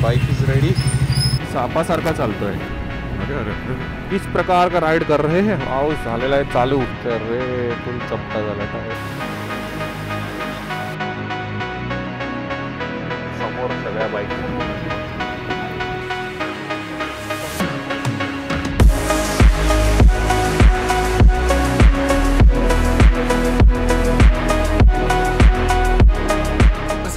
Bike is ready. सापासारखा चालतोय। अरे अरे किस प्रकार का राइड कर रहे हैं। पाऊस झालेला आहे चालू। अरे फुल चपटा झाला आहे। समोर सगळ्या बाईक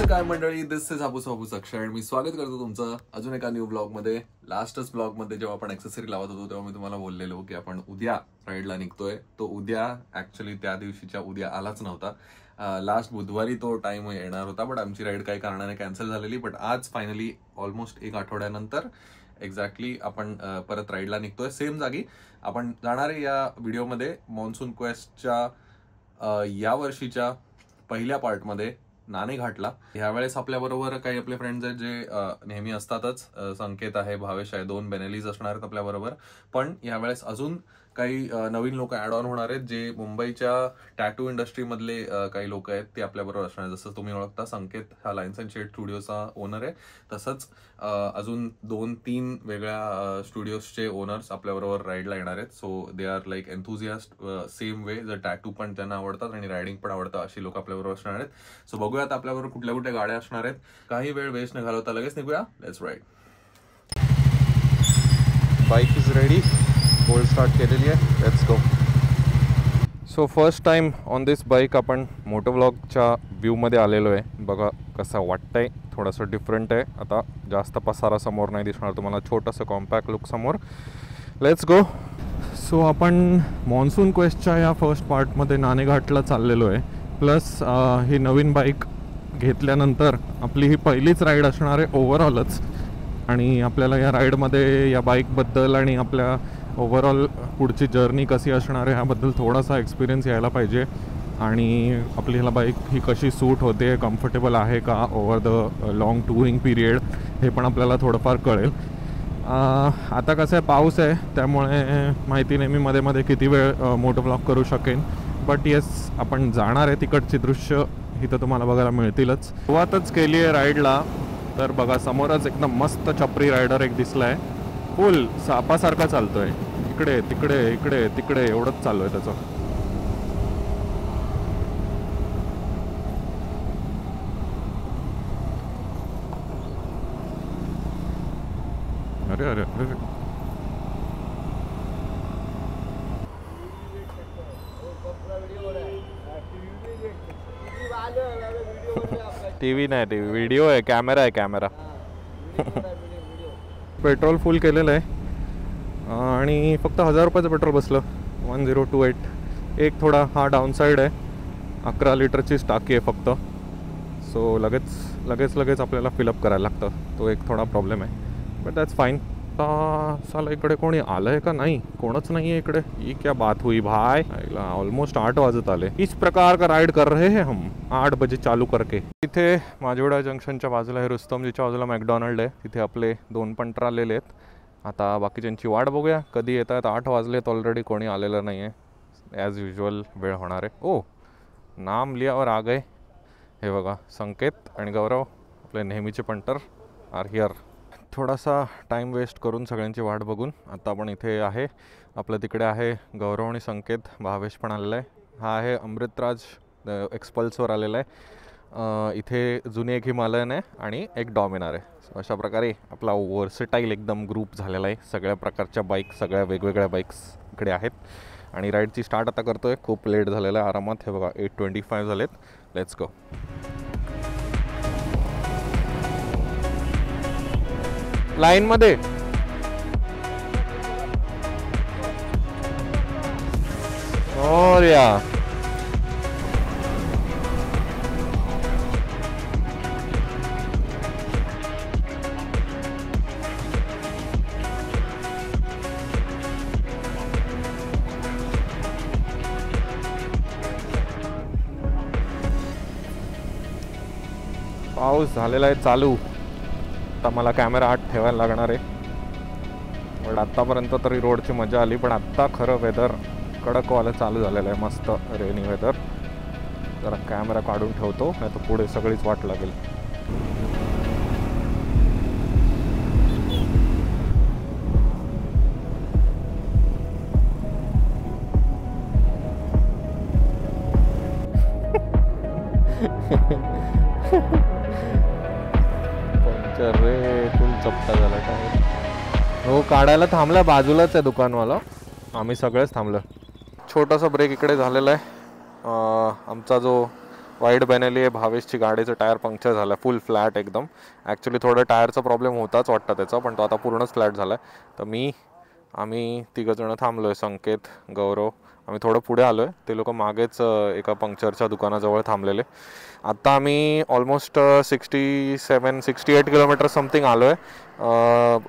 काय मंडळी, दिस इज हापूस अक्षय आणि मी स्वागत करतो तुमचं अजून एका न्यू ब्लॉगमध्ये। लास्टच ब्लॉगमध्ये जेव्हा आपण एक्सेसरी लावत होतो तेव्हा मी तुम्हाला बोललेलो की आपण उद्या राईडला निघतोय। तो उद्या ऍक्च्युली त्या दिवशीच्या उद्या आलाच नव्हता। लास्ट बुधवारी तो टाइम येणार होता, बट आमची राईड काही कारणाने कॅन्सल झालेली। बट आज फायनली ऑलमोस्ट एक आठवड्यानंतर एक्झॅक्टली आपण परत राईडला निघतोय सेम जागी। आपण जाणार आहे या व्हिडिओमध्ये मॉन्सून क्वेस्टच्या या वर्षीच्या पहिल्या पार्टमध्ये नाणे घाटला। ह्यावेळेस आपल्याबरोबर काही आपले फ्रेंड्स आहेत जे नेहमी असतातच। संकेत आहे, भावेश आहे, 2 बेनेलीज असणार आहेत आपल्याबरोबर। पण यावेळेस अजून काही नवीन लोक ऍड ऑन होणार आहेत जे मुंबईच्या टॅटू इंडस्ट्रीमधले काही लोक आहेत ते आपल्याबरोबर असणार आहेत। जसं तुम्ही ओळखता संकेत हा लाईन्स अँड शेड स्टुडिओचा ओनर आहे, तसंच अजून 2-3 वेगळ्या स्टुडिओजचे ओनर्स आपल्याबरोबर राईडला येणार आहेत। So they are like enthusiast same way, जर टॅटू पण त्यांना आवडतात आणि रायडिंग पण आवडतं अशी लोक आपल्याबरोबर असणार आहेत। सो बघूयात आपल्याबरोबर कुठल्या कुठल्या गाड्या असणार आहेत। काही वेळ वेस्ट न घालवता लगेच निघूया, let's ride. Bike is ready, cold start केलेली आहे, let's go. So first time on this bike आपण मोटो व्लॉगच्या व्ह्यूमध्ये आलेलो आहे। बघा कसं वाटतंय, थोडंसं डिफरंट आहे। आता जास्त पसारा समोर नाही दिसणार तुम्हाला, छोटंसं कॉम्पॅक्ट लुक समोर। Let's go. सो आपण मॉन्सून क्वेस्टच्या या फर्स्ट पार्टमध्ये नाणे घाटला चाललेलो आहे। प्लस ही नवीन बाईक घेतल्यानंतर आपली ही पहिलीच राईड असणार आहे ओव्हरऑलच। आणि आपल्याला या राईडमध्ये या बाईकबद्दल आणि आपल्या ओव्हरऑल पुढची जर्नी कशी असणार आहे ह्याबद्दल थोडासा एक्सपिरियन्स यायला पाहिजे। आणि आपली ह्याला बाईक ही कशी सूट होते, कम्फर्टेबल आहे का over the long touring period, हे पण आपल्याला थोडंफार कळेल। आता कसं आहे, पाऊस आहे त्यामुळे माहिती नाही मी मध्ये मध्ये किती वेळ मोटो व्लॉग करू शकेन। बट येस, आपण जाणार आहे, तिकडची दृश्य इथं तुम्हाला बघायला मिळतीलच। सुरुवातच केली आहे राईडला तर बघा समोरच एकदम मस्त छपरी रायडर एक दिसलाय, फुल सापासारखा चालतोय। इकडे तिकडे इकडे तिकडे एवढंच चालू आहे त्याचं। अरे अरे अरे टीव्ही नाही, टीव्ही व्हिडिओ आहे, कॅमेरा आहे, कॅमेरा। पेट्रोल फुल केलेलं आहे आणि फक्त 1000 रुपयाचं पेट्रोल बसलं, 1028। एक थोडा हा डाऊन साईड आहे, 11 लिटरचीच टाकी आहे फक्त। सो लगेच आपल्याला फिलअप करायला लागतं, तो एक थोडा प्रॉब्लेम आहे, बट दॅट्स फाईन। साला इकडे कोणी आलंय का नाही? कोणच नाही आहे इकडे। ही क्या बात हुई भाई, ऑलमोस्ट 8 वाजत आले। इस प्रकार का राइड कर रहे हैं हम 8 बजे चालू करके। इथे माजिवडा जंक्शनच्या बाजूला हे रुस्तमजीच्या बाजूला मॅकडॉनल्ड आहे, तिथे आपले 2 पंटर आलेले आहेत। आता बाकीच्यांची वाट बघूया कधी येत आहेत। 8 वाजलेत ऑलरेडी, कोणी आलेलं नाही आहे, ॲज युजल वेळ होणार आहे। ओ नाम लियावर आ गए, हे बघा संकेत आणि गौरव आपले नेहमीचे पंटर आर हिअर। थोडासा टाईम वेस्ट करून सगळ्यांची वाट बघून आता आपण इथे आहे। आपलं तिकडे आहे गौरव आणि संकेत, भावेश पण आलेला आहे। हा आहे अमृतराज एक्सपल्सवर आलेला आहे। इथे जुनी एक हिमालयन आहे आणि एक डॉमिनार आहे। सो अशा प्रकारे आपला वर्सेटाईल एकदम ग्रुप झालेला आहे। सगळ्या प्रकारच्या बाईक, सगळ्या वेगवेगळ्या बाईक्स इकडे आहेत आणि राईडची स्टार्ट आता करतोय। खूप लेट झालेला आहे आरामात, हे बघा 8:25 झालेत। Let's go. लाईन मध्ये और या पाऊस झालेला आहे चालू। आता मला कॅमेरा आत ठेवायला लागणार आहे, पण आत्तापर्यंत तरी रोडची मजा आली। पण आत्ता खरं वेदर कडकवालं चालू झालेलं आहे, मस्त रेनी वेदर। जरा कॅमेरा काढून ठेवतो, नाही तर पुढे सगळीच वाट लागेल। रे फुल चपटा झाला टायर. हो काढायला थांबला, बाजूलाच आहे दुकानवाला, आम्ही सगळेच थांबलो. छोटासा ब्रेक इकडे झालेला आहे. आमचा जो वाईट बेनेली आहे भावेशची गाडीचं टायर पंक्चर झालं आहे, फुल फ्लॅट एकदम. ॲक्च्युली थोडं टायरचा प्रॉब्लेम होताच वाटतं त्याचा, पण तो आता पूर्णच फ्लॅट झाला आहे. तर आम्ही तिघंजणं थांबलो आहे, संकेत, गौरव. आम्ही थोडं पुढे आलो आहे, ते लोक मागेच एका पंक्चरच्या दुकानाजवळ थांबलेले. आत्ता आम्ही ऑलमोस्ट 67-68 किलोमीटर समथिंग आलो आहे.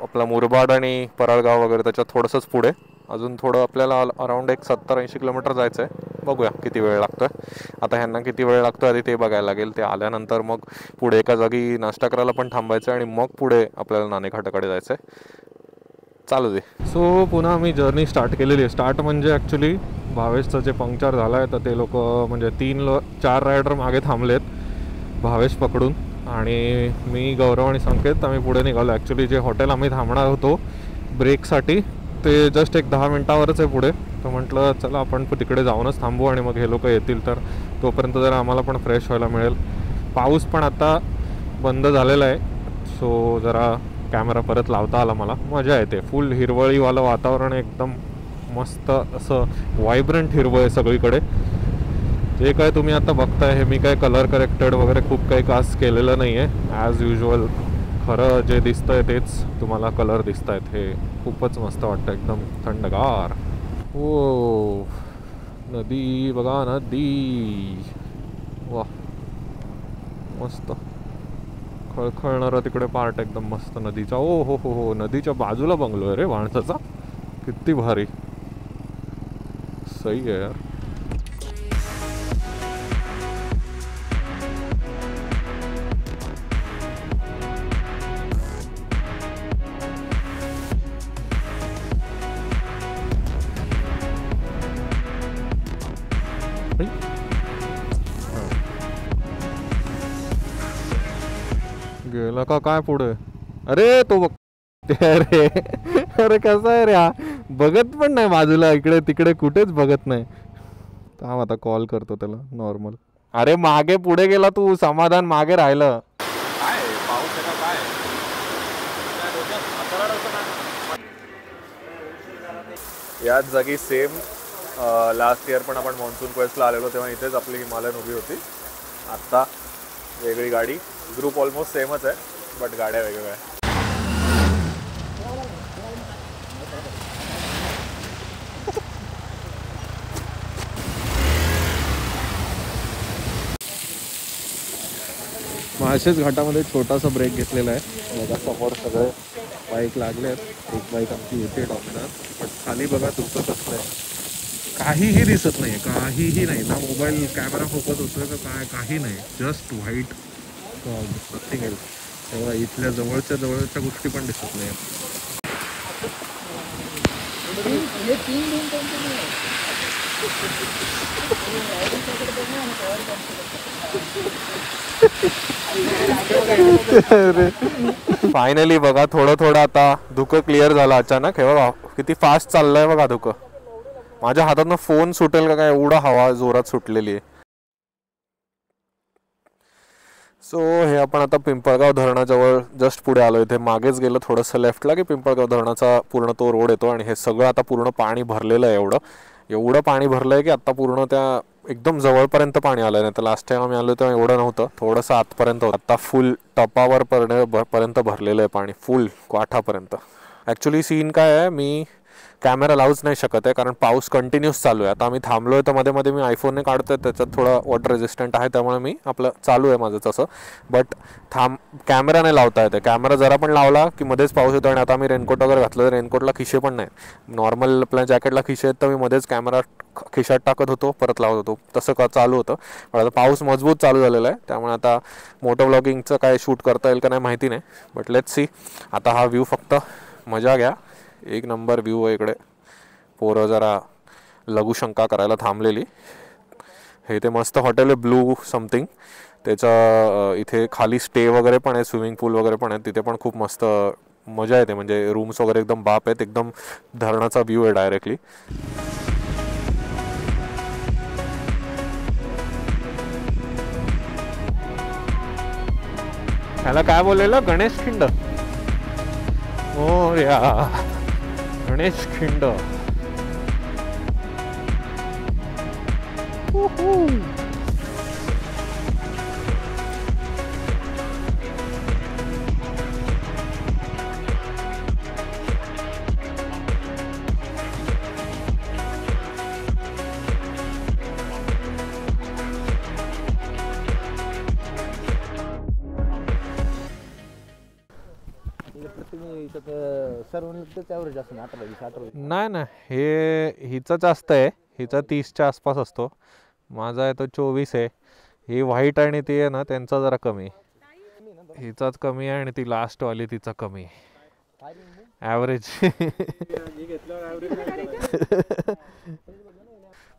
आपला मुरबाड आणि परळगाव वगैरे त्याच्यात थोडंसंच पुढे, अजून थोडं आपल्याला अराऊंड एक 70-80 किलोमीटर जायचं आहे. बघूया किती वेळ लागतो आहे. आता ह्यांना किती वेळ लागतो आधी ते बघायला लागेल. ते आल्यानंतर मग पुढे एका जागी नाश्ता करायला पण थांबायचं आहे आणि मग पुढे आपल्याला नाणेघाटाकडे जायचं आहे. चालू दे. सो पुन्हा आम्ही जर्नी स्टार्ट केलेली आहे. स्टार्ट म्हणजे ॲक्च्युली भावेशचं जे पंक्चर झालं आहे तर ते लोक म्हणजे 4 रायडर मागे थांबलेत भावेश पकडून, आणि मी, गौरव आणि संकेत आम्ही पुढे निघालो. ॲक्च्युली जे हॉटेल आम्ही थांबणार होतो ब्रेकसाठी ते जस्ट एक 10 मिनटावरच आहे पुढे. तर म्हटलं चला आपण तिकडे जाऊनच थांबू आणि मग हे लोक येतील तर तोपर्यंत जरा आम्हाला पण फ्रेश व्हायला मिळेल. पाऊस पण आता बंद झालेला आहे, सो जरा कॅमेरा परत लावता आला. मला मजा येते. फुल हिरवळीवालं वातावरण, एकदम मस्त असं व्हायब्रंट हिरवळ आहे सगळीकडे. जे काय तुम्ही आता बघताय हे मी काय कलर करेक्टेड वगैरे खूप काही खास केलेलं नाही आहे. ॲज युजल खरं जे दिसतं आहे तेच तुम्हाला कलर दिसत आहेत. हे खूपच मस्त वाटतं, एकदम थंडगार. हो नदी बघा, नदी वा मस्त खळखळणारा तिकडे पार्ट एकदम मस्त नदीचा. ओ हो हो हो, नदीच्या बाजूला बंगलो आहे रे माणसाचा, किती भारी. सही आहे यार. गेला का काय पुढे? अरे तो बघ. अरे अरे कसा आहे रे हा, बघत पण नाही बाजूला, इकडे तिकडे कुठेच बघत नाही. थांब आता कॉल करतो त्याला नॉर्मल. अरे मागे पुढे गेला तू, समाधान मागे राहिलं. याच जागी सेम लास्ट इयर पण आपण मॉन्सून क्वेस्टला आलेलो तेव्हा इथेच आपली हिमालयन उभी होती. आत्ता वेगळी गाडी, ग्रुप ऑलमोस्ट सेमच आहे बट गाड्या वेगवेगळ्या आहे. माळशेज घाटामध्ये छोटासा ब्रेक घेतलेला आहे. बघा समोर सगळे बाईक लागले आहेत. एक बाईक आमची येते डॉमिनर, पण खाली बघा तुमचं कसलं आहे, काहीही दिसत नाही, काहीही नाही ना. मोबाईल कॅमेरा फोकस होतोय का काय, काही नाही, जस्ट व्हाईट नथिंग एल्स. तेव्हा इथल्या जवळच्या गोष्टी पण दिसत नाही. फायनली बघा थोडं आता धुकं क्लिअर झालं अचानक. हे बघा किती फास्ट चाललंय बघा धुकं. माझ्या हातातनं फोन सुटेल का काय, एवढा हवा जोरात सुटलेली आहे. सो हे आपण आता पिंपळगाव धरणाजवळ जस्ट पुढे आलो. इथे मागेच गेलं थोडंसं लेफ्टला की पिंपळगाव धरणाचा पूर्ण तो रोड येतो आणि हे सगळं आता पूर्ण पाणी भरलेलं आहे. एवढं पाणी भरलं आहे की आत्ता पूर्ण त्या एकदम जवळपर्यंत पाणी आलं नाही. तर लास्ट टाइम आम्ही आलो तेव्हा एवढं नव्हतं, थोडंसं आतपर्यंत होतं. आत्ता फुल टपावर पर्यंत भरलेलं आहे पाणी, फुल काठापर्यंत. ॲक्च्युली सीन काय आहे, मी कॅमेरा लावूच नाही शकत आहे कारण पाऊस कंटिन्यूस चालू आहे. आता आम्ही थांबलो आहे तर मध्ये मी आयफोनने काढतो आहे, त्याच्यात थोडा वॉटर रेजिस्टंट आहे त्यामुळे मी आपलं चालू आहे माझं तसं. बट कॅमेरा नाही लावता येते. कॅमेरा जरा पण लावला की मध्येच पाऊस येतो. आणि आता आम्ही रेनकोट वगैरे घातलं तर रेनकोटला खिशे पण नाही. नॉर्मल आपल्या जॅकेटला खिशे आहेत तर मी मध्येच कॅमेरा खिशात टाकत होतो, परत लावत होतो, तसं का चालू होतं. पण आता पाऊस मजबूत चालू झालेला आहे त्यामुळे आता मोटो व्लॉगिंगचं काय शूट करता येईल का नाही माहिती नाही. But let's see. आता हा व्ह्यू फक्त मजा घ्या, एक नंबर व्ह्यू आहे इकडे. पोरं जरा लघुशंका करायला थांबलेली. हे ते मस्त हॉटेल आहे ब्लू समथिंग, त्याचं इथे खाली स्टे वगैरे पण आहे, स्विमिंग पूल वगैरे पण आहे. तिथे पण खूप मस्त मजा येते, म्हणजे रूम्स वगैरे एकदम बाप आहेत. एकदम धरणाचा व्ह्यू आहे डायरेक्टली. ह्याला काय बोललेलं? गणेश खिंड. ओ या गणेश खिंड. नाही ना, हे हिचं जास्त आहे. हिचा 30च्या आसपास असतो. माझा आहे तो 24 आहे. ही व्हाईट आणि ती आहे ना त्यांचा जरा कमी. हिचाच कमी आहे आणि ती लास्ट वाली तिचा कमी. ॲव्हरेज.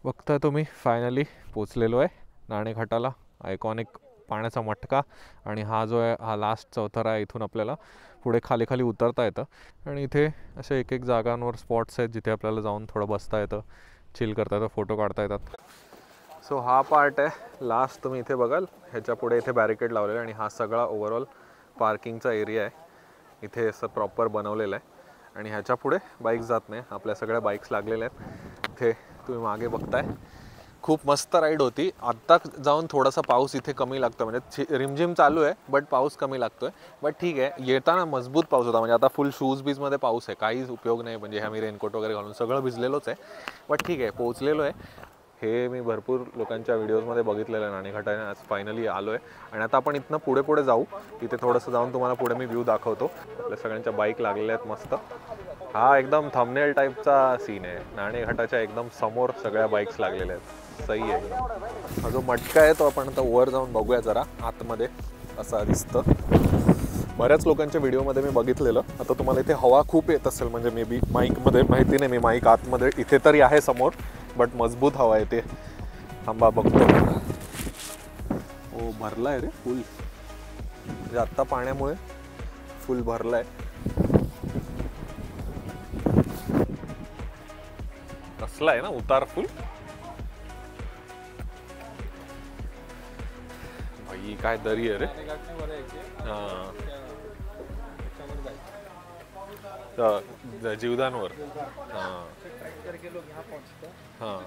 बघता तुम्ही फायनली पोचलेलो आहे नाणेघाटाला. आयकॉनिक पाण्याचा मटका आणि हा जो आहे हा लास्ट चौथरा आहे. इथून आपल्याला पुढे खाली खाली उतरता येतं आणि इथे असे एक एक जागांवर स्पॉट्स आहेत जिथे आपल्याला जाऊन थोडं बसता येतं, चिल करता येतं, फोटो काढता येतात. सो हा पार्ट आहे लास्ट. तुम्ही इथे बघाल ह्याच्या पुढे इथे बॅरिकेड लावलेलं आहे आणि हा सगळा ओव्हरऑल पार्किंगचा एरिया आहे. इथे असं प्रॉपर बनवलेलं आहे आणि ह्याच्या पुढे बाईक्स जात नाही. आपल्या सगळ्या बाईक्स लागलेल्या आहेत. इथे तुम्ही मागे बघताय. खूप मस्त राईड होती. आत्ता जाऊन थोडासा पाऊस इथे कमी लागतो, म्हणजे रिमझिम चालू आहे बट पाऊस कमी लागतोय. बट ठीक आहे, येताना मजबूत पाऊस होता. म्हणजे आता फुल शूज बीजमध्ये पाऊस आहे, काहीच उपयोग नाही. म्हणजे आम्ही रेनकोट वगैरे घालून सगळं भिजलेलोच आहे. बट ठीक आहे, पोहोचलेलो आहे. हे मी भरपूर लोकांच्या व्हिडिओजमध्ये बघितलेलं आहे नाणेघाटाने. आज फायनली आलो आहे आणि आता आपण इथनं पुढे पुढे जाऊ. इथे थोडंसं जाऊन तुम्हाला पुढे मी व्ह्यू दाखवतो. आपल्या सगळ्यांच्या बाईक लागलेल्या आहेत मस्त. हा एकदम थंबनेल टाईपचा सीन आहे. नाणेघाटाच्या एकदम समोर सगळ्या बाईक्स लागलेल्या आहेत. सही आहे. हा जो मटका आहे तो आपण आता वर जाऊन बघूया जरा आतमध्ये असा दिसतं. बऱ्याच लोकांच्या व्हिडिओमध्ये मी बघितलेलं. आता तुम्हाला इथे हवा खूप येत असेल, म्हणजे मे बी माईकमध्ये माहिती नाही. मी माईक आतमध्ये इथे तरी आहे समोर, बट मजबूत हवा येते. थांबा बघतो. ओ भरला आहे रे फुल, म्हणजे आत्ता पाण्यामुळे फुल भरला आहे. कसला आहे ना उतार फुल. भाई काय दरी आहे रे. हां जीवदानवर. हां हां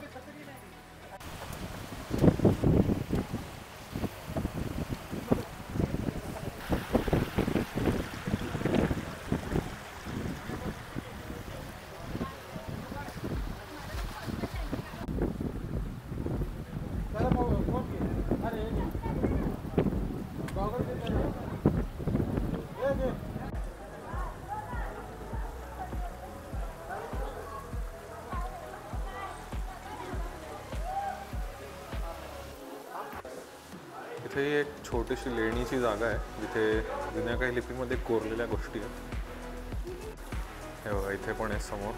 इथे एक छोटीशी लेणीची जागा आहे जिथे जुन्या काही लिपीमध्ये कोरलेल्या गोष्टी आहेत. हे बघा इथे पण आहे समोर.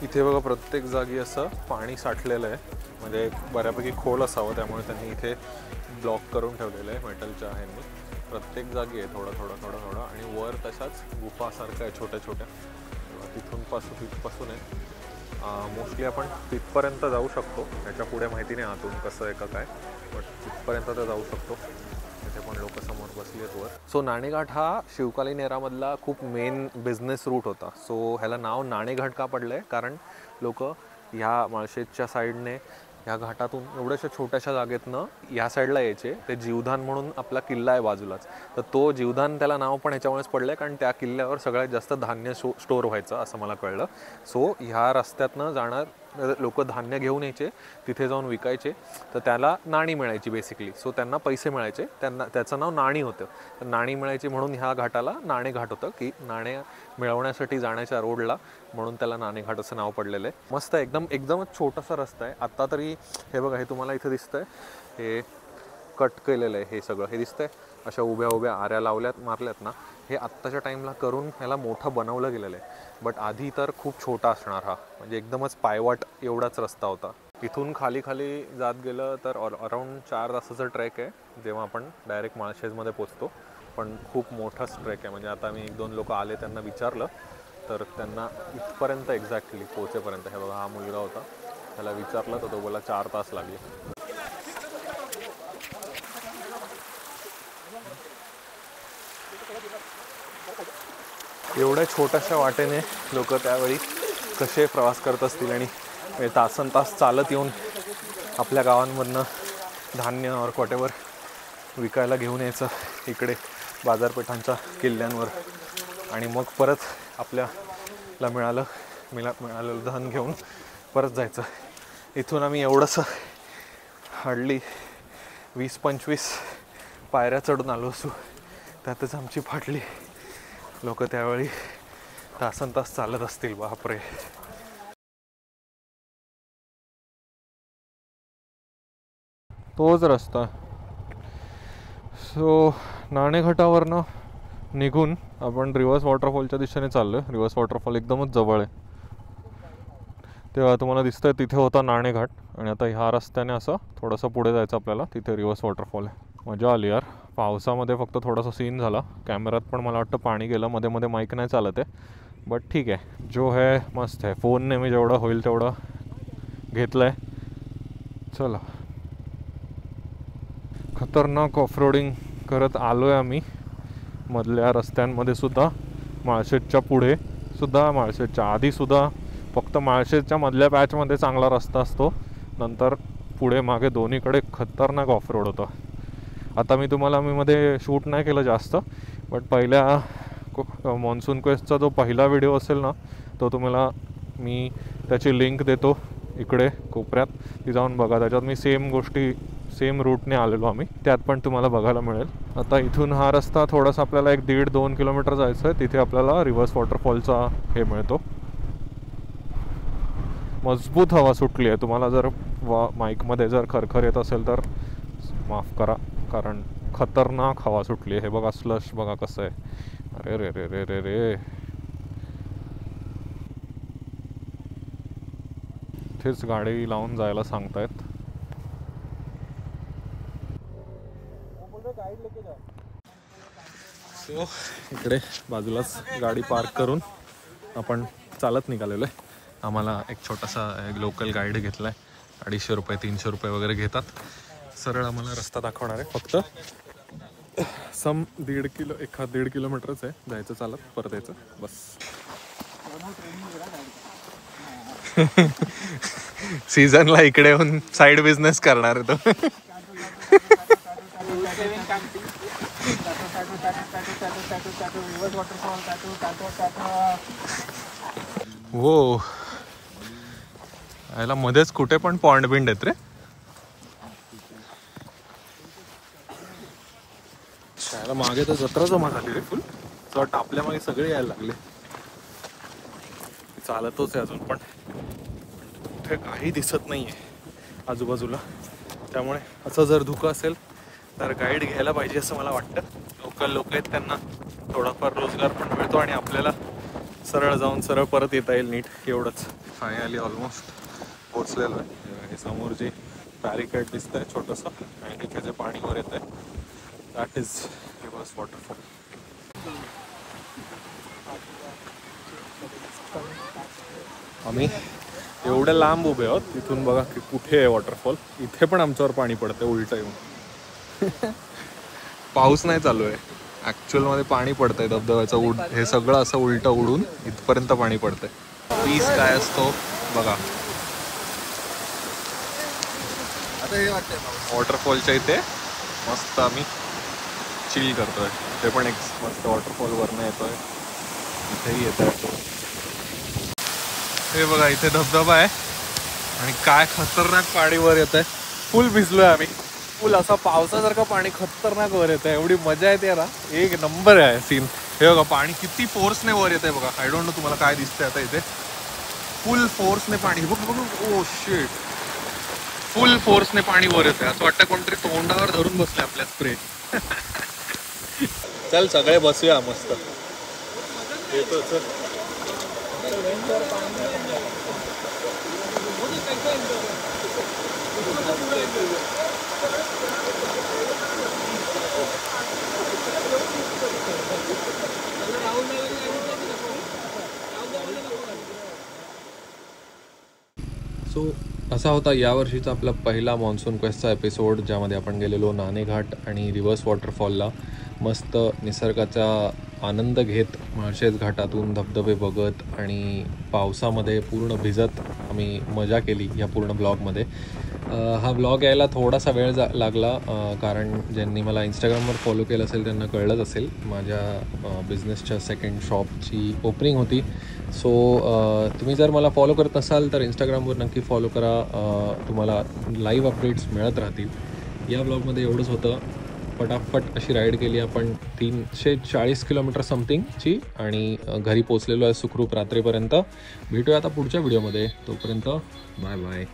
इथे बघा प्रत्येक जागी असं पाणी साठलेलं आहे, म्हणजे बऱ्यापैकी खोल असावं, त्यामुळे त्यांनी इथे ब्लॉक करून ठेवलेलं आहे मेटलच्या ह्यांनी. प्रत्येक जागी आहे थोडं थोडं थोडं थोडं. आणि वर तशाच गुफासारखं आहे छोट्या छोट्या. तिथपासून आहे. मोस्टली आपण तिथपर्यंत जाऊ शकतो. त्याच्या पुढे माहिती नाही आतून कसं आहे का काय, बट तिथपर्यंत तर जाऊ शकतो. तिथे पण लोक समोर बसली आहेत वर. सो नाणेघाट हा शिवकालीन एरामधला खूप मेन बिझनेस रूट होता. सो ह्याला नाव नाणेघाट का पडलं आहे, कारण लोक ह्या माळशेजच्या साईडने ह्या घाटातून एवढ्याशा छोट्याशा जागेतनं ह्या साईडला यायचे. ते जीवदान म्हणून आपला किल्ला आहे बाजूलाच, तर तो जीवदान त्याला नाव पण ह्याच्यामुळेच पडलं आहे, कारण त्या किल्ल्यावर सगळ्यात जास्त धान्य स्टोअर व्हायचं असं मला कळलं. सो ह्या रस्त्यातनं जाणार लोक धान्य घेऊन यायचे, तिथे जाऊन विकायचे, तर त्याला नाणी मिळायची बेसिकली. सो त्यांना पैसे मिळायचे, त्यांना त्याचं नाव नाणी होतं. तर नाणी मिळायची म्हणून ह्या घाटाला नाणेघाट होतं, की नाणे मिळवण्यासाठी जाण्याच्या रोडला, म्हणून त्याला नाणेघाट असं नाव पडलेलं आहे. मस्त एकदमच छोटासा रस्ता आहे. आत्ता तरी हे बघा, हे तुम्हाला इथे दिसतंय, हे कट केलेलं आहे. हे सगळं हे दिसतंय अशा उभ्या उभ्या आऱ्या मारल्यात ना, हे आत्ताच्या टाईमला करून ह्याला मोठं बनवलं गेलेलं आहे. बट आधी तर खूप छोटा असणार हा, म्हणजे एकदमच पायवाट एवढाच रस्ता होता. इथून खाली खाली जात गेलं तर अराऊंड 4 तासाचं ट्रेक आहे, जेव्हा आपण डायरेक्ट माळशेजमध्ये पोचतो. पण खूप मोठाच ट्रेक आहे. म्हणजे आता मी 1-2 लोक आले, त्यांना विचारलं तर त्यांना इथपर्यंत एक्झॅक्टली पोहोचेपर्यंत, हे बघा हा मुलगा होता, त्याला विचारलं तर तो बोला 4 तास लागले. एवढ्या छोट्याशा वाटेने लोक त्यावेळी कसे प्रवास करत असतील आणि तासन तास चालत येऊन आपल्या गावांमधनं धान्य और वॉटेवर विकायला घेऊन यायचं इकडे बाजारपेठांच्या किल्ल्यांवर आणि मग परत आपल्याला मिळालेलं धन घेऊन परत जायचं. इथून आम्ही एवढंसं हार्डली 20-25 पायऱ्या चढून आलो असू, त्यातच आमची फाटली. लोक त्यावेळी तासन तास चालत असतील. बापरे. तोच रस्ता. सो नाणेघाटावरनं निघून आपण रिव्हर्स वॉटरफॉलच्या दिशेने चाललो आहे. रिव्हर्स वॉटरफॉल एकदमच जवळ आहे. तेव्हा तुम्हाला दिसतंय तिथे होता नाणेघाट आणि आता ह्या रस्त्याने असं थोडंसं पुढे जायचं आपल्याला. तिथे रिव्हर्स वॉटरफॉल आहे. मजा आली यार. पावसामध्ये फक्त थोडासा सीन झाला. कॅमेऱ्यात पण मला वाटतं पाणी गेलं. मध्ये मध्ये माईक नाही चालत आहे, बट ठीक आहे. जो है मस्त आहे. फोनने मी जेवढं होईल तेवढं घेतलं आहे. चला, खतरनाक ऑफरोडिंग करत आलो आहे आम्ही. मधल्या रस्त्यांमध्ये सुद्धा, माळशेजच्या पुढे सुद्धा, माळशेजच्या आधीसुद्धा. फक्त माळशेजच्या मधल्या पॅचमध्ये चांगला रस्ता असतो, नंतर पुढे मागे दोन्हीकडे खतरनाक ऑफरोड होतं. आता मी मध्ये शूट नाही केलं जास्त, बट पहिल्या मॉन्सून क्वेस्टचा जो पहिला व्हिडिओ असेल ना, तो तुम्हाला मी त्याची लिंक देतो इकडे कोपऱ्यात. ती जाऊन बघा. त्याच्यात मी सेम रूटने आलेलो आम्ही. त्यात पण तुम्हाला बघायला मिळेल. आता इथून हा रस्ता थोडासा आपल्याला 1-1.5-2 किलोमीटर जायचं आहे. तिथे आपल्याला रिव्हर्स वॉटरफॉलचा हे मिळतो. मजबूत हवा सुटली आहे. तुम्हाला जर माईकमध्ये जर खरखर येत असेल तर माफ करा, कारण खतरनाक हवा सुटली आहे. हे बघा, स्लश बघा कसं आहे. अरे रे रे रे रे रे. इथेच गाडी लावून जायला सांगतायत. सो इकडे बाजूलाच गाडी पार्क करून आपण चालत निघालेलो आहे. आम्हाला एक छोटासा लोकल गाईड घेतला आहे. 250 रुपये 300 रुपये वगैरे घेतात. सरळ आम्हाला रस्ता दाखवणार आहे. फक्त 1.5 किलोमीटरच आहे जायचं चालत, परत यायचं बस. सीझनला इकडे येऊन साईड बिझनेस करणार आहे तो. हो, याला मध्येच कुठे पण पॉइंट बिंड आहेत रे. शाळेला मागे तर जत्रा जमा झाली रे फुल. असं वाटतं आपल्या मागे सगळे यायला लागले. चालतोच आहे अजून पण कुठे काही दिसत नाहीये आजूबाजूला. त्यामुळे असं जर धुकं असेल तर गाईड घ्यायला पाहिजे असं मला वाटतं. लोकल लोक आहेत, त्यांना थोडाफार रोजगार पण मिळतो आणि आपल्याला सरळ जाऊन सरळ परत येता येईल नीट. एवढंच. फायनली ऑलमोस्ट पोचलेलो आहे. हे समोर जे बॅरिकेड दिसत आहे छोटंसं आणि तिथे जे पाणी वर येत आहे, दॅट इज रिव्हर्स वॉटरफॉल. आम्ही एवढे लांब उभे आहोत. तिथून बघा की कुठे आहे वॉटरफॉल. इथे पण आमच्यावर पाणी पडतंय उलट येऊन. पाऊस नाही चालू आहे, ऍक्च्युअल मध्ये पाणी पडतंय धबधब्याचं. हे सगळं असं उलट उडून इथपर्यंत पाणी पडतंय. पीस काय असतो बघा. आता हे वाटतंय वॉटरफॉलच्या इथे मस्त आम्ही चिल करतोय. ते पण एक मस्त वॉटरफॉल वरनं येतोय. इथेही येत आहे. हे बघा, इथे धबधबा आहे आणि काय खतरनाक पाणी वर येत आहे. फुल भिजलोय आम्ही. फुल असा पावसासारखं पाणी खतरनाक वर येत आहे. एवढी मजा येते याला. एक नंबर आहे सीन. हे बघा पाणी किती फोर्सने वर येत आहे बघा. आय डोंट नो तुम्हाला काय दिसतंय आता. इथे फुल फोर्सने पाणी बघ बघ. ओ शिट, फुल फोर्सने पाणी वर येत आहे. असं वाटतं कोणतरी तोंडावर धरून बसले आपल्या स्प्रे. चल सगळे बसूया मस्त. येतो चल. सो असा होता यावर्षीचा आपला पहिला मॉन्सून क्वेस्टचा एपिसोड, ज्यामध्ये आपण गेलेलो नाणेघाट आणि रिव्हर्स वॉटरफॉलला. मस्त निसर्गाचा आनंद घेत, माळशेज घाटातून धबधबे बघत आणि पावसामध्ये पूर्ण भिजत आम्ही मजा केली या पूर्ण ब्लॉगमध्ये. हा ब्लॉग यायला थोडासा वेळ लागला, कारण ज्यांनी मला इंस्टाग्रामवर फॉलो केलं असेल त्यांना कळलंच असेल, माझ्या बिझनेसच्या सेकंड शॉपची ओपनिंग होती. सो तुम्ही जर मला फॉलो करत नसाल तर इंस्टाग्रामवर नक्की फॉलो करा, तुम्हाला लाईव्ह अपडेट्स मिळत राहतील. या ब्लॉगमध्ये एवढंच होतं. पटापट अशी राईड केली आपण 340 किलोमीटर समथिंगची आणि घरी पोचलेलो आहे सुखरूप रात्रीपर्यंत. भेटूया आता पुढच्या व्हिडिओमध्ये. तोपर्यंत बाय बाय.